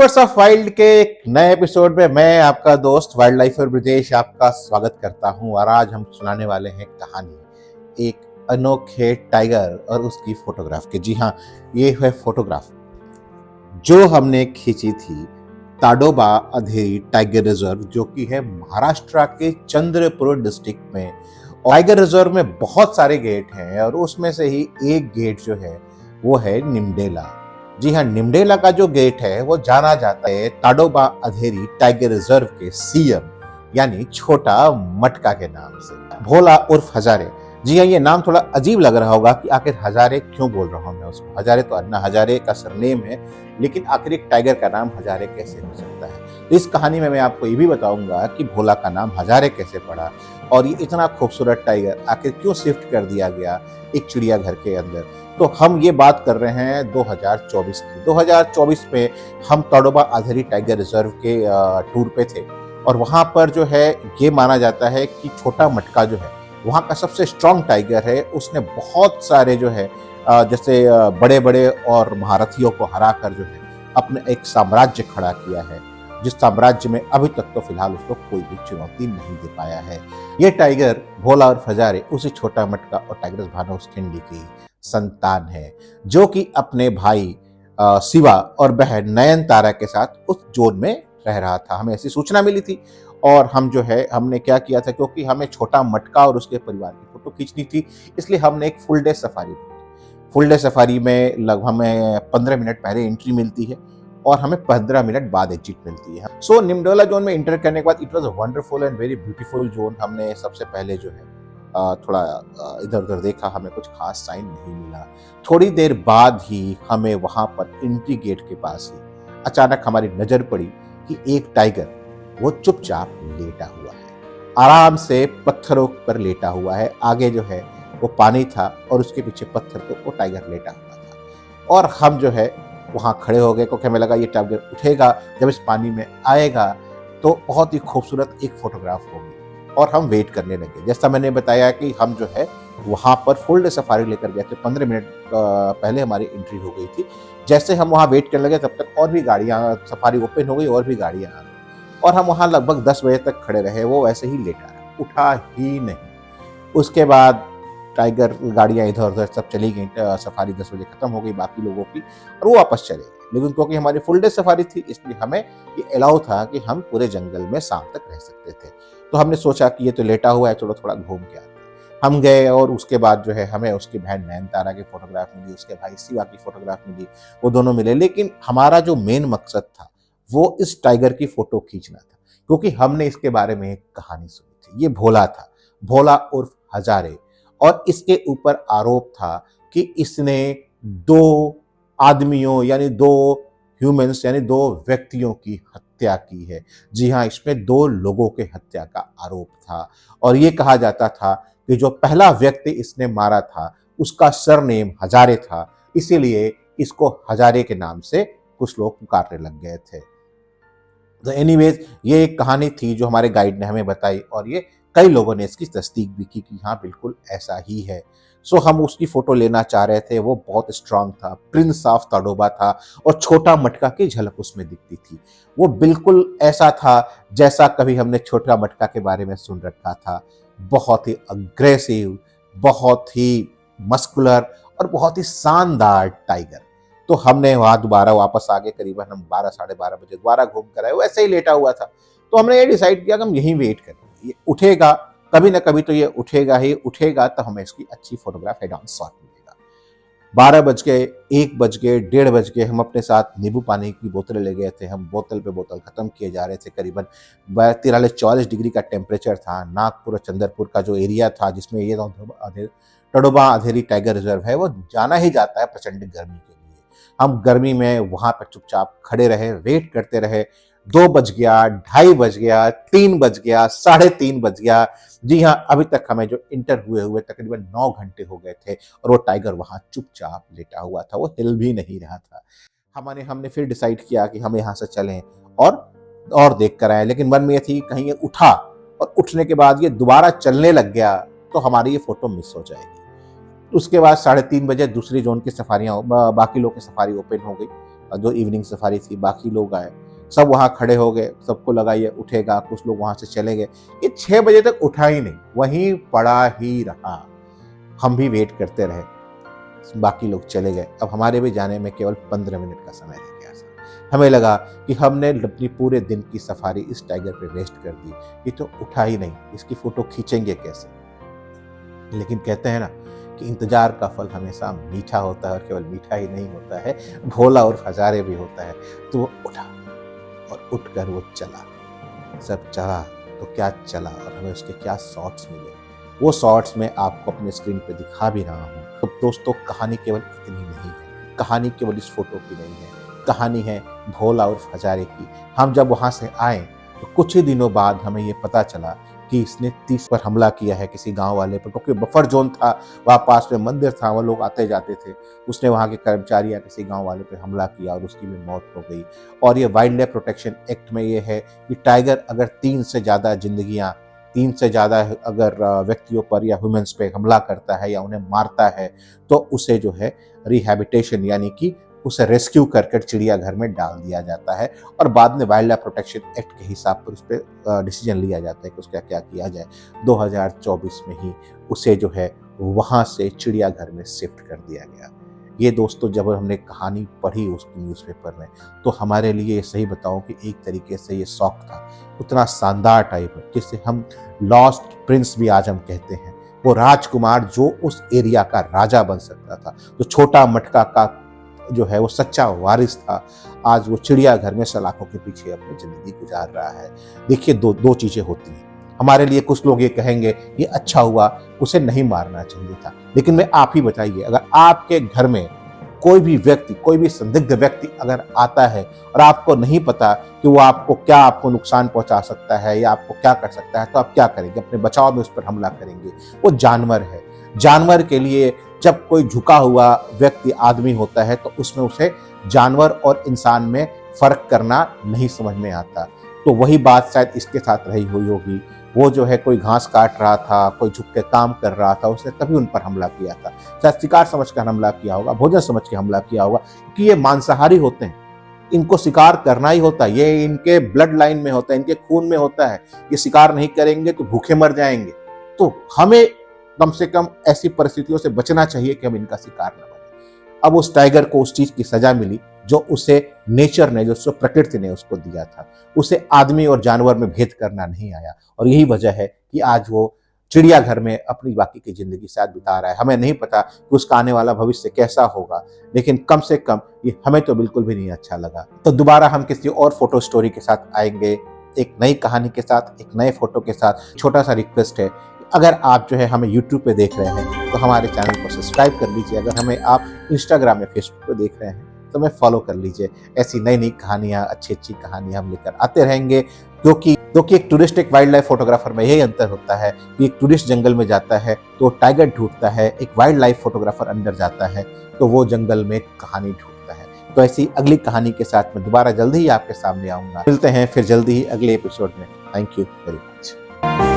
Experts of wild के एक नए एपिसोड में मैं आपका दोस्त वाइल्ड लाइफर ब्रिजेश आपका स्वागत करता हूं। और आज हम सुनाने वाले हैं कहानी एक अनोखे टाइगर और उसकी फोटोग्राफ के। जी हाँ, ये है फोटोग्राफ जो हमने खींची थी ताडोबा अधेरी टाइगर रिजर्व, जो कि है महाराष्ट्र के चंद्रपुर डिस्ट्रिक्ट में। टाइगर रिजर्व में बहुत सारे गेट हैं और उसमें से ही एक गेट जो है वो है निमडेला। जी हाँ, निमडेला का जो गेट है वो जाना जाता है ताडोबा अधेरी टाइगर रिजर्व के सीएम यानी छोटा मटका के नाम से, भोला उर्फ हजारे। जी हाँ, ये नाम थोड़ा अजीब लग रहा होगा कि आखिर हजारे क्यों बोल रहा हूँ मैं उसको। हजारे तो अन्ना हजारे का सरनेम है, लेकिन आखिर एक टाइगर का नाम हजारे कैसे हो सकता है। तो इस कहानी में मैं आपको ये भी बताऊंगा कि भोला का नाम हजारे कैसे पड़ा और ये इतना खूबसूरत टाइगर आखिर क्यों शिफ्ट कर दिया गया एक चिड़ियाघर के अंदर। तो हम ये बात कर रहे हैं 2024 की। 2024 में हम ताडोबा अधेरी टाइगर रिजर्व के टूर पे थे और वहां पर जो है ये माना जाता है कि छोटा मटका जो है वहाँ का सबसे स्ट्रॉन्ग टाइगर है। उसने बहुत सारे जो है जैसे बड़े बड़े और महारथियों को हरा कर जो है अपने एक साम्राज्य खड़ा किया है, जिस साम्राज्य में अभी तक तो फिलहाल उसको कोई भी चुनौती नहीं दे पाया है। ये टाइगर भोला और हजारे उसी छोटा मटका और टाइगर भानुस खिंडी की संतान है, जो कि अपने भाई शिवा और बहन नयनतारा के साथ उस जोन में रह रहा था। हमें ऐसी सूचना मिली थी और हम जो है हमने क्या किया था, क्योंकि हमें छोटा मटका और उसके परिवार की फोटो खींचनी थी, इसलिए हमने एक फुल डे सफारी की। फुल डे सफारी में लगभग हमें 15 मिनट पहले एंट्री मिलती है और हमें 15 मिनट बाद एग्जिट मिलती है। सो निमडोला जोन में इंटर करने के बाद it was a wonderful and very beautiful zone. हमने सबसे पहले जो है थोड़ा इधर उधर देखा, हमें कुछ खास साइन नहीं मिला। थोड़ी देर बाद ही हमें वहां पर एंट्री गेट के पास ही अचानक हमारी नजर पड़ी कि एक टाइगर वो चुपचाप लेटा हुआ है, आराम से पत्थरों पर लेटा हुआ है। आगे जो है वो पानी था और उसके पीछे पत्थर पे वो टाइगर लेटा हुआ था। और हम जो है वहां खड़े हो गए, क्योंकि हमें लगा ये टाइगर उठेगा जब इस पानी में आएगा तो बहुत ही खूबसूरत एक फोटोग्राफ होगी। और हम वेट करने लगे। जैसा मैंने बताया कि हम जो है वहां पर फुल डे सफारी लेकर गए थे। 15 मिनट पहले हमारी एंट्री हो गई थी। जैसे हम वहां वेट करने लगे तब तक और भी गाड़ियां, सफारी ओपन हो गई और भी गाड़ियां आ गई और हम वहां लगभग 10 बजे तक खड़े रहे। वो वैसे ही लेटा रहा, उठा ही नहीं। उसके बाद टाइगर गाड़ियां इधर उधर सब चली गई। सफारी 10 बजे खत्म हो गई बाकी लोगों की और वो वापस चले गए। लेकिन क्योंकि हमारी फुल डे सफारी थी इसलिए हमें ये अलाउ था कि हम पूरे जंगल में शाम तक रह सकते थे। तो हमने सोचा कि ये तो लेटा हुआ है, चलो थोड़ा घूम के आते हैं। हम गए और उसके बाद जो है हमें उसकी बहन नयनतारा की फोटोग्राफ मिली, उसके भाई शिवा की फोटोग्राफ मिली, वो दोनों मिले। लेकिन हमारा जो मेन मकसद था वो इस टाइगर की फोटो खींचना था, क्योंकि हमने इसके बारे में एक कहानी सुनी थी। ये भोला था, भोला उर्फ हजारे। और इसके ऊपर आरोप था कि इसने दो आदमियों यानी दो ह्यूमंस यानी दो व्यक्तियों की हत्या की है। जी हाँ, इसमें दो लोगों के हत्या का आरोप था और ये कहा जाता था कि जो पहला व्यक्ति इसने मारा था उसका सरनेम हजारे था, इसीलिए इसको हजारे के नाम से कुछ लोग पुकारने लग गए थे। तो एनीवेज ये एक कहानी थी जो हमारे गाइड ने हमें बताई और ये कई लोगों ने इसकी तस्दीक भी की कि हाँ बिल्कुल ऐसा ही है। सो हम उसकी फोटो लेना चाह रहे थे। वो बहुत स्ट्रांग था, प्रिंस ऑफ ताडोबा था और छोटा मटका की झलक उसमें दिखती थी। वो बिल्कुल ऐसा था जैसा कभी हमने छोटा मटका के बारे में सुन रखा था। बहुत ही अग्रेसिव, बहुत ही मस्कुलर और बहुत ही शानदार टाइगर। तो हमने वहां दोबारा वापस आ गए। करीबन हम 12 साढ़े 12 बजे दोबारा घूम कर आए। वो ऐसे ही लेटा हुआ था। तो हमने ये डिसाइड किया कि हम यहीं वेट करेंगे, ये उठेगा कभी ना कभी तो ये उठेगा ही उठेगा, तो हमें इसकी अच्छी फोटोग्राफ हेड ऑन शॉट मिलेगा। 12 बज गए, 1 बज गए, 1:30 बज गए। हम अपने साथ नींबू पानी की बोतलें ले गए थे। हम बोतल पे बोतल खत्म किए जा रहे थे। करीबन 43-44 डिग्री का टेम्परेचर था। नागपुर और चंद्रपुर का जो एरिया था जिसमें ये ताडोबा अधेरी टाइगर रिजर्व है, वो जाना ही जाता है प्रचंड गर्मी के लिए। हम गर्मी में वहां पर चुपचाप खड़े रहे, वेट करते रहे। 2 बज गया, 2:30 बज गया, 3 बज गया, 3:30 बज गया। जी हाँ, अभी तक हमें जो इंटर हुए हुए तकरीबन 9 घंटे हो गए थे और वो टाइगर वहां चुपचाप लेटा हुआ था, वो हिल भी नहीं रहा था। हमने फिर डिसाइड किया कि हम यहाँ से चलें और देख कर आए। लेकिन मन में ये थी कहीं ये उठा और उठने के बाद ये दोबारा चलने लग गया तो हमारी ये फोटो मिस हो जाएगी। उसके बाद 3:30 बजे दूसरी जोन की सफारियां, बाकी लोग की सफारी ओपन हो गई। जो इवनिंग सफारी थी, बाकी लोग आए, सब वहाँ खड़े हो गए, सबको लगा ये उठेगा, कुछ लोग वहाँ से चले गए। ये 6 बजे तक उठा ही नहीं, वहीं पड़ा ही रहा। हम भी वेट करते रहे, बाकी लोग चले गए। अब हमारे भी जाने में केवल 15 मिनट का समय रह गया था। हमें लगा कि हमने अपनी पूरे दिन की सफारी इस टाइगर पे वेस्ट कर दी, ये तो उठा ही नहीं, इसकी फोटो खींचेंगे कैसे। लेकिन कहते हैं ना कि इंतजार का फल हमेशा मीठा होता है, और केवल मीठा ही नहीं होता है, भोला और फजारे भी होता है। तो वो उठा और उठकर वो चला। सब चला तो क्या चला, और हमें उसके क्या शॉट्स मिले, वो शॉट्स मैं आपको अपने स्क्रीन पे दिखा भी रहा हूँ। तो दोस्तों, कहानी केवल इतनी नहीं है, कहानी केवल इस फोटो की नहीं है, कहानी है भोला और फजारे की। हम जब वहाँ से आए तो कुछ ही दिनों बाद हमें ये पता चला कि इसने 30 पर हमला किया है किसी गांव वाले पर, क्योंकि बफर जोन था, वहाँ पास में मंदिर था, वो लोग आते जाते थे। उसने वहाँ के कर्मचारी या किसी गांव वाले पर हमला किया और उसकी भी मौत हो गई। और ये वाइल्ड लाइफ प्रोटेक्शन एक्ट में ये है कि टाइगर अगर 3 से ज़्यादा जिंदगियाँ, 3 से ज़्यादा अगर व्यक्तियों पर या ह्यूमंस पे हमला करता है या उन्हें मारता है, तो उसे जो है रिहैबिटेशन यानी कि उसे रेस्क्यू कर चिड़ियाघर में डाल दिया जाता है, और बाद में वाइल्ड लाइफ प्रोटेक्शन एक्ट के हिसाब पर उस पर डिसीजन लिया जाता है कि उसका क्या किया जाए। 2024 में ही उसे जो है वहाँ से चिड़ियाघर में शिफ्ट कर दिया गया। ये दोस्तों, जब हमने कहानी पढ़ी उसकी न्यूज़पेपर में, तो हमारे लिए ये सही बताऊं कि एक तरीके से ये शौक था। उतना शानदार टाइप जिसे हम लॉस्ट प्रिंस भी आज हम कहते हैं, वो राजकुमार जो उस एरिया का राजा बन सकता था, जो छोटा मटका का जो है वो सच्चा वारिस था, आज वो चिड़ियाघर में सलाखों के पीछे अपनी जिंदगी गुजार रहा है। देखिए, दो चीजें होती हैं हमारे लिए। कुछ लोग ये कहेंगे ये अच्छा हुआ, उसे नहीं मारना चाहिए था, लेकिन मैं आप ही बताइए, अगर आपके घर में कोई भी व्यक्ति, कोई भी संदिग्ध व्यक्ति अगर आता है और आपको नहीं पता कि वो आपको नुकसान पहुंचा सकता है या आपको क्या कर सकता है, तो आप क्या करेंगे? अपने बचाव में उस पर हमला करेंगे। वो जानवर है, जानवर के लिए जब कोई झुका हुआ व्यक्ति आदमी होता है तो उसमें उसे जानवर और इंसान में फर्क करना नहीं समझ में आता। तो वही बात शायद इसके साथ रही हुई होगी। वो जो है कोई घास काट रहा था, कोई झुक के काम कर रहा था, उसने तभी उन पर हमला किया था। शायद शिकार समझ कर हमला किया होगा, भोजन समझ के हमला किया होगा, क्योंकि ये मांसाहारी होते हैं, इनको शिकार करना ही होता है, ये इनके ब्लड लाइन में होता है, इनके खून में होता है। ये शिकार नहीं करेंगे तो भूखे मर जाएंगे। तो हमें कम से कम ऐसी परिस्थितियों से बचना चाहिए कि हम इनका शिकार न बने। अब उस टाइगर को उस चीज की सजा मिली जो उसे नेचर ने, जो प्रकृति ने उसको दिया था। उसे आदमी और जानवर में भेद करना नहीं आया, और यही वजह है कि आज वो चिड़ियाघर में अपनी बाकी की जिंदगी साथ बिता रहा है। हमें नहीं पता कि उसका आने वाला भविष्य कैसा होगा, लेकिन कम से कम ये हमें तो बिल्कुल भी नहीं अच्छा लगा। तो दोबारा हम किसी और फोटो स्टोरी के साथ आएंगे, एक नई कहानी के साथ, एक नए फोटो के साथ। छोटा सा रिक्वेस्ट है, अगर आप जो है हमें YouTube पे देख रहे हैं तो हमारे चैनल को सब्सक्राइब कर लीजिए। अगर हमें आप इंस्टाग्राम या फेसबुक पे देख रहे हैं तो हमें फॉलो कर लीजिए। ऐसी नई नई कहानियाँ, अच्छी अच्छी कहानियाँ हम लेकर आते रहेंगे, क्योंकि एक टूरिस्ट, एक वाइल्ड लाइफ फोटोग्राफर में यही अंतर होता है कि एक टूरिस्ट जंगल में जाता है तो टाइगर ढूंढता है, एक वाइल्ड लाइफ फोटोग्राफर अंदर जाता है तो वो जंगल में कहानी ढूंढता है। तो ऐसी अगली कहानी के साथ मैं दोबारा जल्दी ही आपके सामने आऊंगा। मिलते हैं फिर जल्दी ही अगले एपिसोड में। Thank you very much.